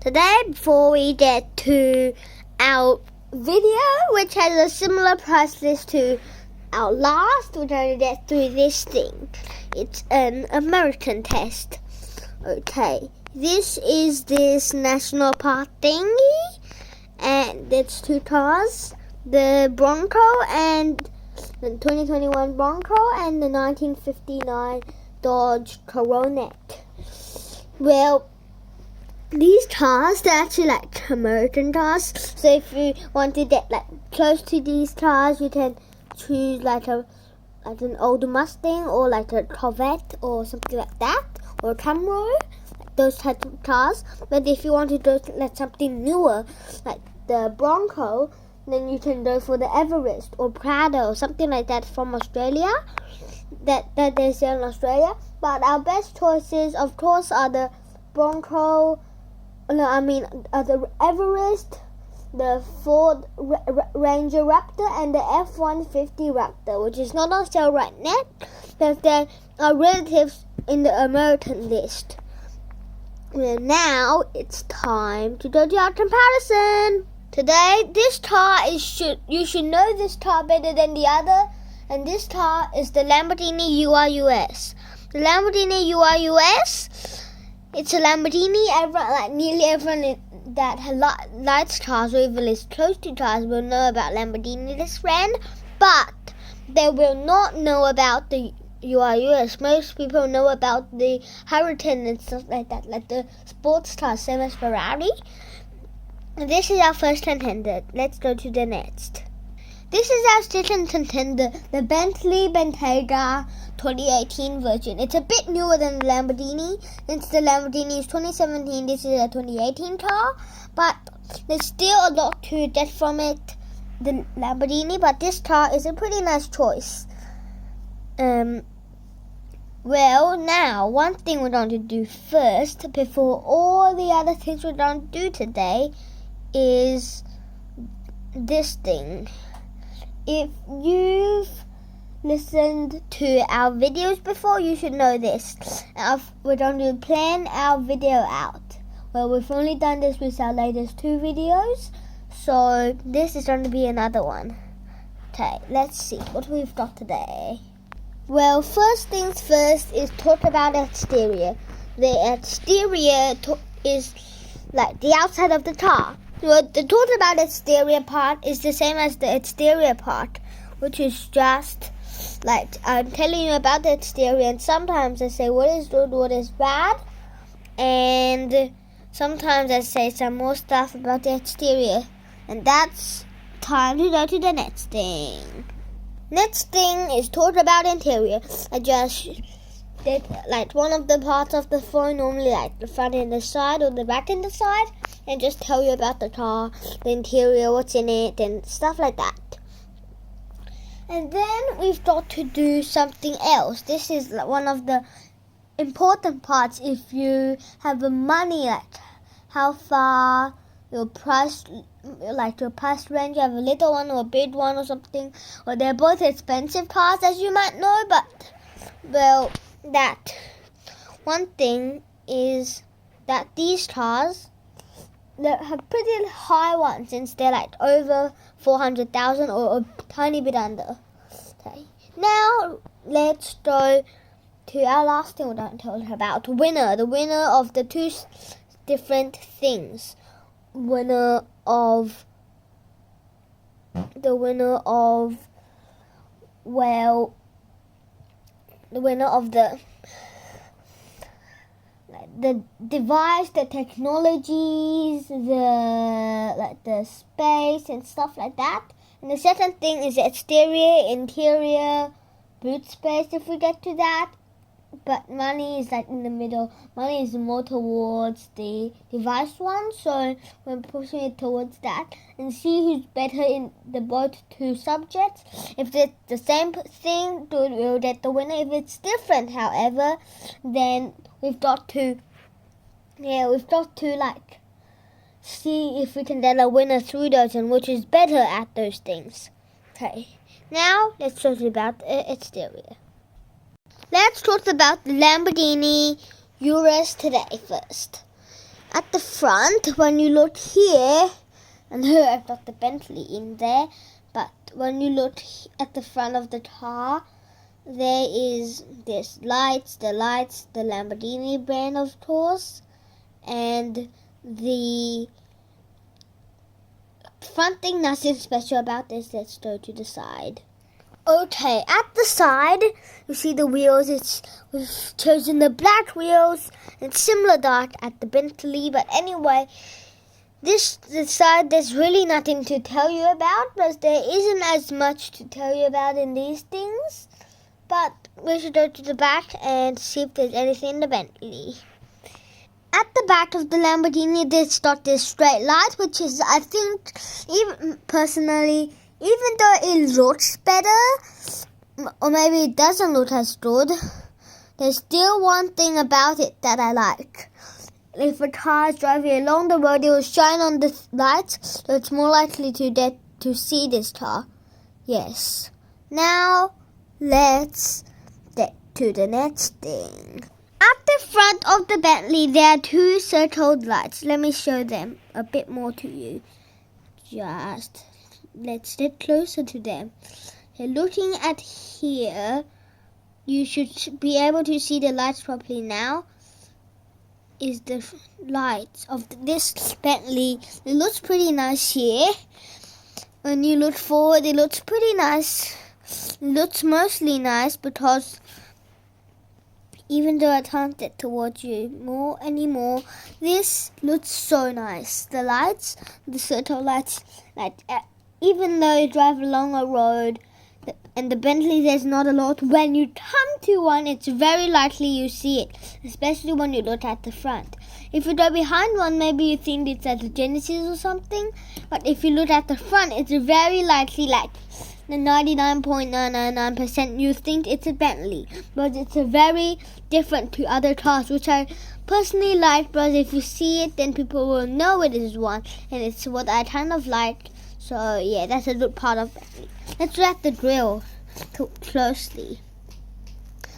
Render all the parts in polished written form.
Today, before we get to our video, which has a similar price list to our last, we're going to get through this thing. It's an American test. Okay, this is this national park thingy, and it's two cars, the Bronco and the 2021 Bronco and the 1959 Dodge Coronet. Well, these cars, they're actually like American cars. So if you want to get like close to these cars, you can choose like an older Mustang or like a Corvette or something like that, or a Camry, like those types of cars. But if you want to go like something newer, like the Bronco, then you can go for the Everest or Prado or something like that from Australia. That they sell in Australia. But our best choices, of course, are the Bronco. The Everest, the Ford Ranger Raptor, and the F-150 Raptor, which is not on sale right now, because they are relatives in the American list. Well, now it's time to do our comparison. Today, this car you should know this car better than the other, and this car is the Lamborghini Urus. The Lamborghini Urus. It's a Lamborghini. Nearly everyone that likes cars or even is close to cars will know about Lamborghini, this friend. But they will not know about the Urus. Most people know about the Hurricane and stuff like that, like the sports cars, same as Ferrari. And this is our first contender. Let's go to the next. This is our second contender, the Bentley Bentayga 2018 version. It's a bit newer than the Lamborghini. Since the Lamborghini is 2017, this is a 2018 car. But there's still a lot to get from it, the Lamborghini. But this car is a pretty nice choice. Well, now, one thing we're going to do first, before all the other things we're going to do today, is this thing. If you've listened to our videos before, you should know this. We're going to plan our video out. Well, we've only done this with our latest 2 videos, so this is going to be another one. Okay, let's see what we've got today. Well, first things first is talk about exterior. The exterior is like the outside of the car. The talk about exterior part is the same as the exterior part, which is just like I'm telling you about the exterior, and sometimes I say what is good, what is bad, and sometimes I say some more stuff about the exterior. And that's time to go to the next thing. Next thing is talk about interior. I just did like one of the parts of the phone, normally like the front and the side or the back and the side, and just tell you about the car, the interior, what's in it, and stuff like that. And then we've got to do something else. This is one of the important parts. If you have the money, like how far your price range, you have a little one or a big one or something, or they're both expensive cars, as you might know. But well, that one thing is that these cars, they have pretty high ones, since they're like over 400,000 or a tiny bit under. Okay, now let's go to our last thing we're going to talk about. The winner of the 2 different things. The winner of the device, the technologies, the space and stuff like that. And the second thing is the exterior, interior, boot space if we get to that. But money is like in the middle. Money is more towards the device one, so we're pushing it towards that and see who's better in the both 2 subjects. If it's the same thing, we'll get the winner. If it's different, however, then we've got to like see if we can get a winner through those and which is better at those things. Okay, now let's talk about the exterior. Let's talk about the Lamborghini Urus today first. At the front, when you look here, and here I've got the Bentley in there, but when you look at the front of the car, there's lights, the Lamborghini brand, of course, and the front thing, nothing special about this. Let's go to the side. Okay, at the side, you see the wheels. We've chosen the black wheels. It's similar dot at the Bentley, but anyway, this side, there's really nothing to tell you about, but there isn't as much to tell you about in these things. But we should go to the back and see if there's anything in the Bentley. At the back of the Lamborghini, there's got this straight light, which is, I think, even personally, even though it looks better, or maybe it doesn't look as good, there's still one thing about it that I like. If a car is driving along the road, it will shine on the lights, so it's more likely to get to see this car. Yes. Now, let's get to the next thing. At the front of the Bentley, there are two circled lights. Let me show them a bit more to you. Let's get closer to them. So looking at here, you should be able to see the lights properly now. Is the lights of this Bentley. It looks pretty nice here. When you look forward, it looks pretty nice. It looks mostly nice because even though I can't get towards you more anymore, this looks so nice. The lights, the circle lights, even though you drive along a road, and the Bentley, there's not a lot. When you come to one, it's very likely you see it, especially when you look at the front. If you go behind one, maybe you think it's at the Genesis or something, but if you look at the front, it's very likely, the 99.999% you think it's a Bentley, but it's a very different to other cars, which I personally like, because if you see it, then people will know it is one, and it's what I kind of like. So yeah, that's a good part of Bentley. Let's look at the grille closely.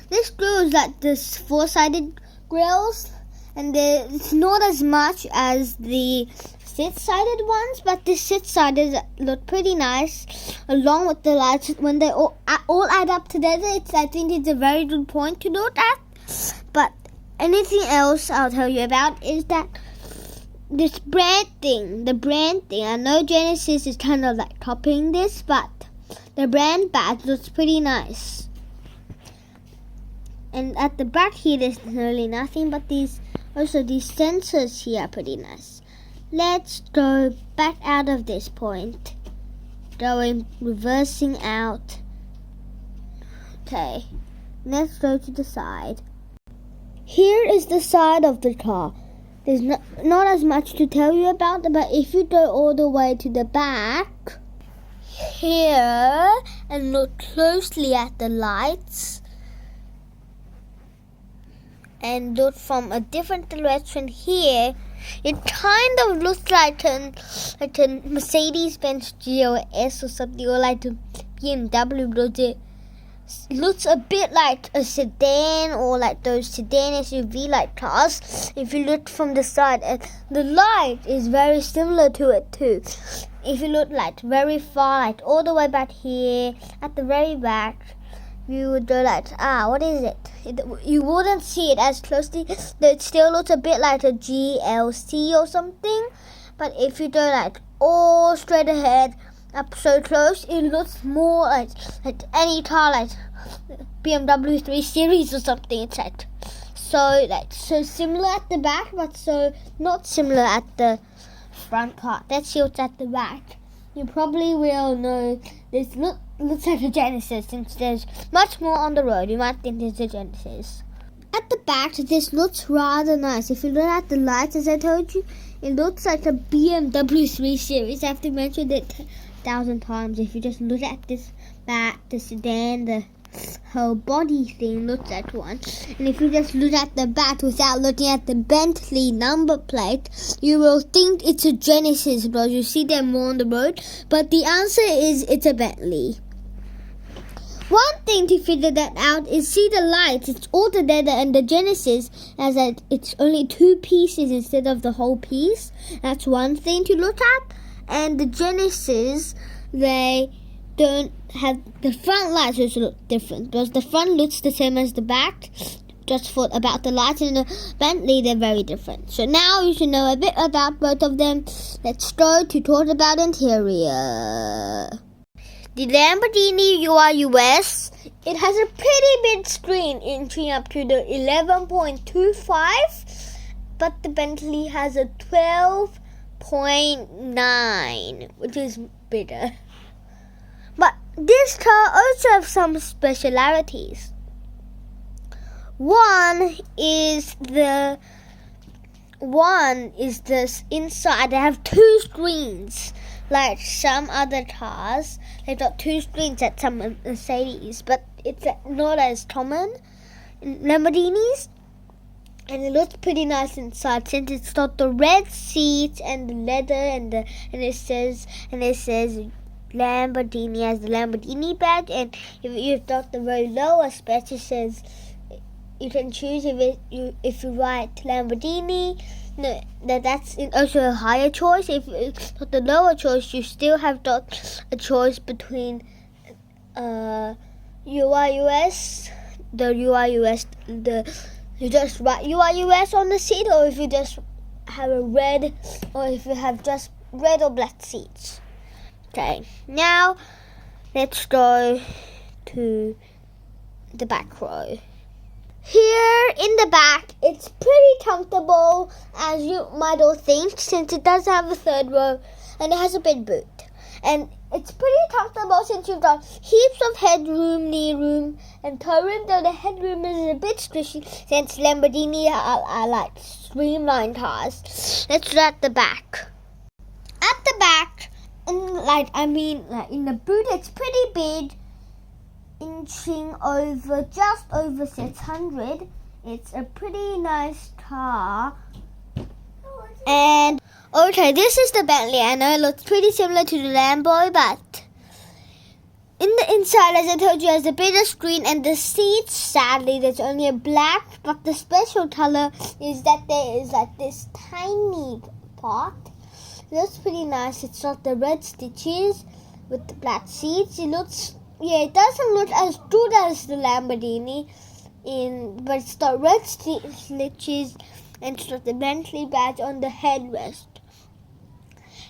This grille is like this four-sided grills, and it's not as much as the six-sided ones, but the six-sided look pretty nice along with the lights. When they all add up together, I think it's a very good point to look at. But anything else I'll tell you about is that this the brand thing. I know Genesis is kind of like copying this, but the brand badge looks pretty nice. And at the back here, there's really nothing, but these sensors here are pretty nice. Let's go back out of this point. Reversing out. Okay, let's go to the side. Here is the side of the car. There's not as much to tell you about it, but if you go all the way to the back here and look closely at the lights and look from a different direction here, it kind of looks like a Mercedes-Benz GLS or something, or like a BMW, because it looks a bit like a sedan, or like those sedan SUV like cars. If you look from the side, and the light is very similar to it too. If you look very far, all the way back here at the very back, you would go what is it? You wouldn't see it as closely. It still looks a bit like a GLC or something. But if you go all straight ahead, up so close, it looks more like any car, like BMW 3 Series or something. It's so similar at the back, but so not similar at the front part. Let's see what's at the back. You probably will know this looks like a Genesis, since there's much more on the road. You might think it's a Genesis. At the back, this looks rather nice. If you look at the lights, as I told you, it looks like a BMW 3 Series. I have to mention it 1,000 times. If you just look at this back, the sedan, the whole body thing looks like one. And if you just look at the back without looking at the Bentley number plate, you will think it's a Genesis because you see them more on the road. But the answer is it's a Bentley. One thing to figure that out is see the lights. It's all together, and the Genesis as that it's only two pieces instead of the whole piece. That's one thing to look at. And the Genesis, they don't have the front lights, which look different because the front looks the same as the back. Just thought about the lights in the Bentley, they're very different. So now you should know a bit about both of them. Let's go to talk about interior. The Lamborghini Urus, it has a pretty big screen inching up to the 11.25, but the Bentley has a 12.9, which is bigger. But this car also has some specialities. One is the inside. They have two screens, like some other cars. They've got two screens at some Mercedes, but it's not as common in Lamborghinis. And it looks pretty nice inside since it's got the red seats and the leather and it says Lamborghini as the Lamborghini badge. And if you've got the very lowest badge, it says. You can choose if you write Lamborghini. No, that's also a higher choice. If it's not the lower choice, you still have got a choice between UIUS, you just write UIUS on the seat, or if you just have a red, or if you have just red or black seats. Okay, now let's go to the back row. Here in the back, it's pretty comfortable, as you might all think, since it does have a third row and it has a big boot. And it's pretty comfortable since you've got heaps of headroom, knee room, and toe room, though the headroom is a bit squishy since Lamborghini are like streamlined cars. Let's look at the back. At the back, in the boot, it's pretty big. Inching over just over 600. It's a pretty nice car. And okay, this is the Bentley. I know it looks pretty similar to the Lambo, but in the inside, as I told you, has a bigger screen, and the seats, sadly, there's only a black, but the special color is that there is like this tiny part. It looks pretty nice. It's got the red stitches with the black seats. It doesn't look as good as the Lamborghini, but it's got red stitches and it's got the Bentley badge on the headrest.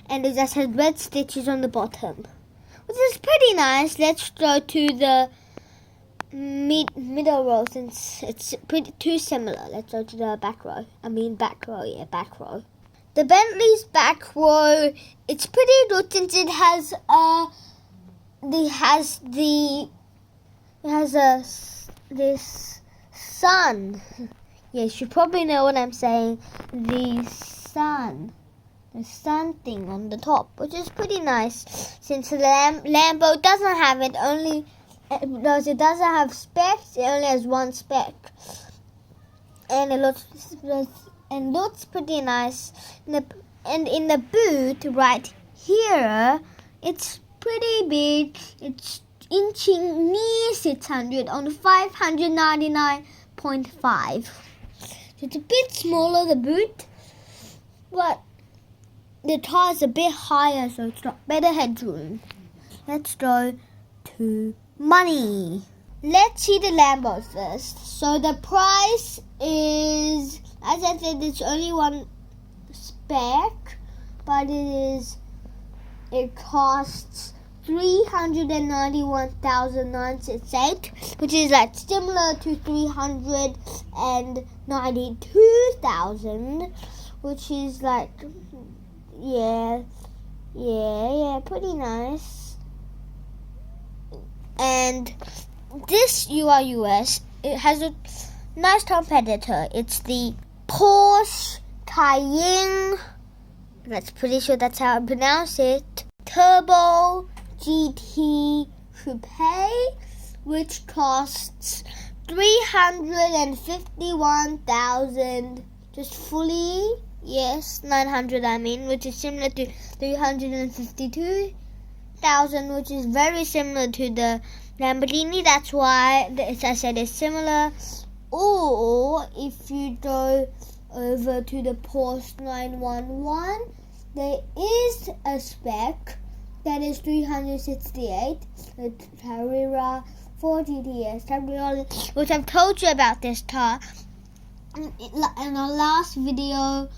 And it just has red stitches on the bottom, which is pretty nice. Let's go to the middle row since it's pretty too similar. Let's go to the back row. Back row. The Bentley's back row, it's pretty good since it has this sun. Yes, you probably know what I'm saying. The sun thing on the top, which is pretty nice. Since the Lambo doesn't have it, because it doesn't have specs, it only has one spec, and it looks pretty nice. And in the boot right here, it's pretty big. It's inching near 600 on 599.5. So it's a bit smaller, the boot, but the car is a bit higher, so it's got better headroom. Let's go to money. Let's see the Lambo first. So the price is, as I said, it's only one spec, but it costs $391,968, which is like similar to $392,000, which is like pretty nice. And this Urus, it has a nice competitor. It's the Porsche Cayenne. That's pretty sure that's how I pronounce it. Turbo GT Coupe, which costs $351,000 just fully. Yes, 900 which is similar to 352,000 38,000, which is very similar to the Lamborghini. That's why, as I said, it's similar. Or if you go over to the Porsche 911, there is a spec that is 368, the Carrera 4 GTS Cabriolet, which I've told you about this car in our last video.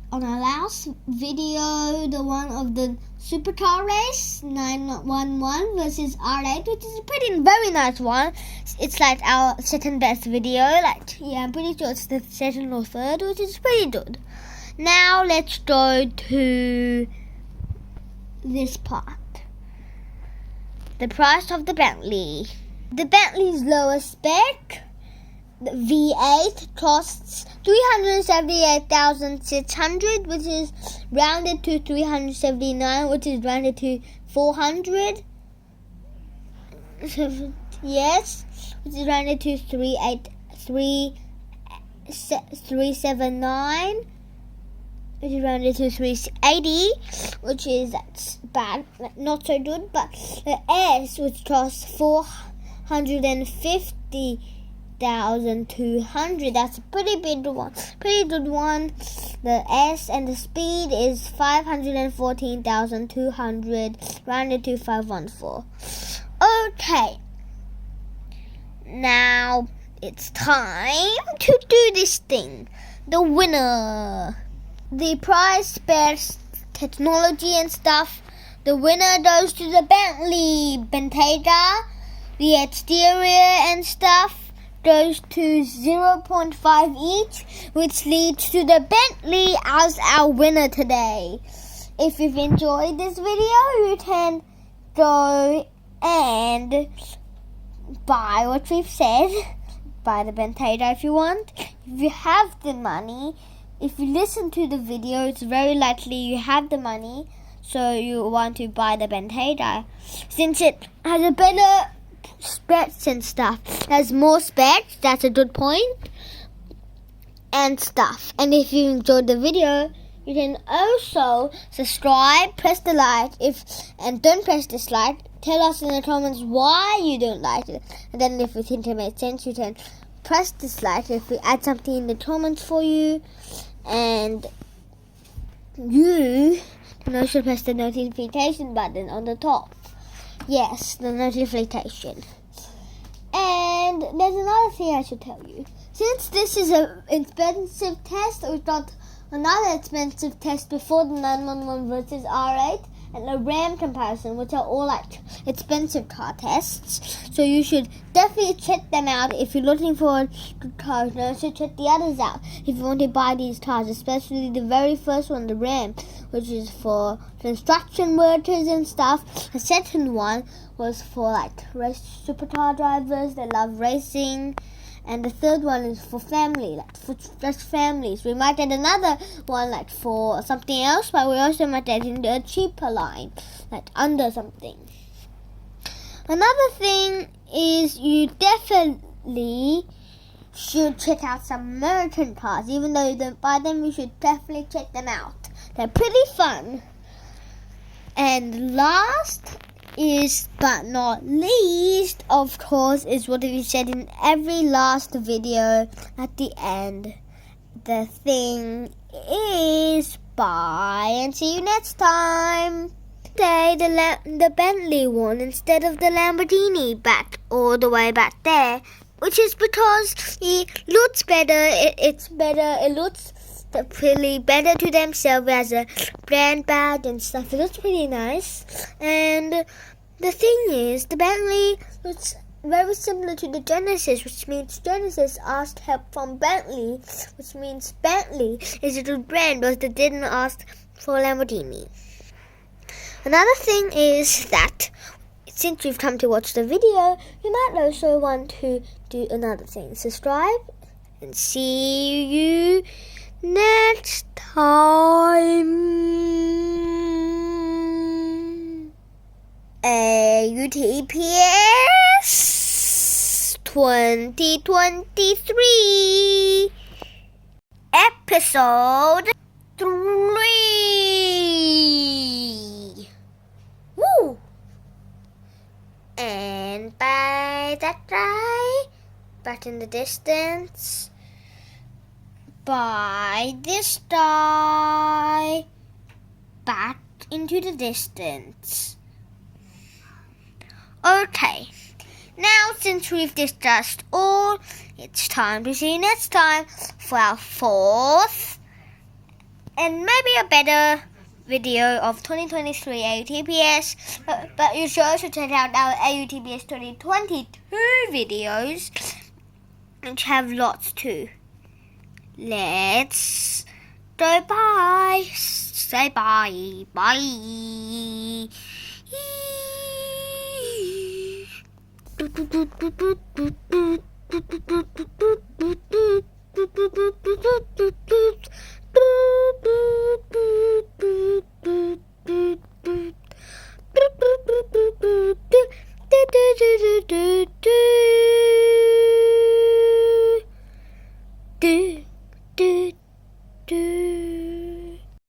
On our last video, the one of the supercar race 911 versus R8, which is a very nice one. It's like our second best video. I'm pretty sure it's the second or third, which is pretty good. Now let's go to this part. The price of the Bentley. The Bentley's lowest spec, the V8, costs 378,600, which is rounded to 379, which is rounded to 400. Yes, which is rounded to 379, which is rounded to 380, which is that's bad, not so good. But the S, which costs 450,200, that's a pretty good one. The S, and the speed is 514,200, rounded to 514. Okay, now it's time to do this thing. The winner. The price, best technology and stuff. The winner goes to the Bentley Bentayga. The exterior and stuff goes to 0.5 each, which leads to the Bentley as our winner today. If you've enjoyed this video, you can go and buy what we've said. Buy the Bentayga if you want. If you have the money, if you listen to the video, it's very likely you have the money, so you want to buy the Bentayga, since it has a better specs and stuff. It has more specs, that's a good point, and stuff. And if you enjoyed the video, you can also subscribe, press the like, and don't press dislike. Tell us in the comments why you don't like it, and then if you think it made sense, you can press dislike if we add something in the comments for you. And you can also press the notification button on the top. Yes, the notification. And there's another thing I should tell you. Since this is an expensive test, we got another expensive test before the 911 versus R8 and a RAM comparison, which are all like expensive car tests. So you should definitely check them out if you're looking for good cars. You should check the others out if you want to buy these cars, especially the very first one, the RAM, which is for construction workers and stuff. The second one was for race supercar drivers that love racing. And the third one is for family, for just families. We might get another one for something else, but we also might get into a cheaper line, under something. Another thing is you definitely should check out some American cars. Even though you don't buy them, you should definitely check them out. They're pretty fun. And last is but not least, of course, is what we said in every last video at the end. The thing is bye and see you next time. Today the Bentley won instead of the Lamborghini back all the way back there, which is because it looks better. It looks really better to themselves as a brand badge and stuff. It looks pretty nice. And the thing is, the Bentley looks very similar to the Genesis, which means Genesis asked help from Bentley, which means Bentley is a good brand, but they didn't ask for Lamborghini. Another thing is that since you've come to watch the video, you might also want to do another thing. Subscribe and see you next time. AUTPS 2023 episode 3. Woo! die, but in the distance. By this die, back into the distance. Okay, now since we've discussed all, it's time to see you next time for our fourth and maybe a better video of 2023 AUTPS, but you should also check out our AUTPS 2022 videos, which have lots too. Let's go bye. Say bye. Bye.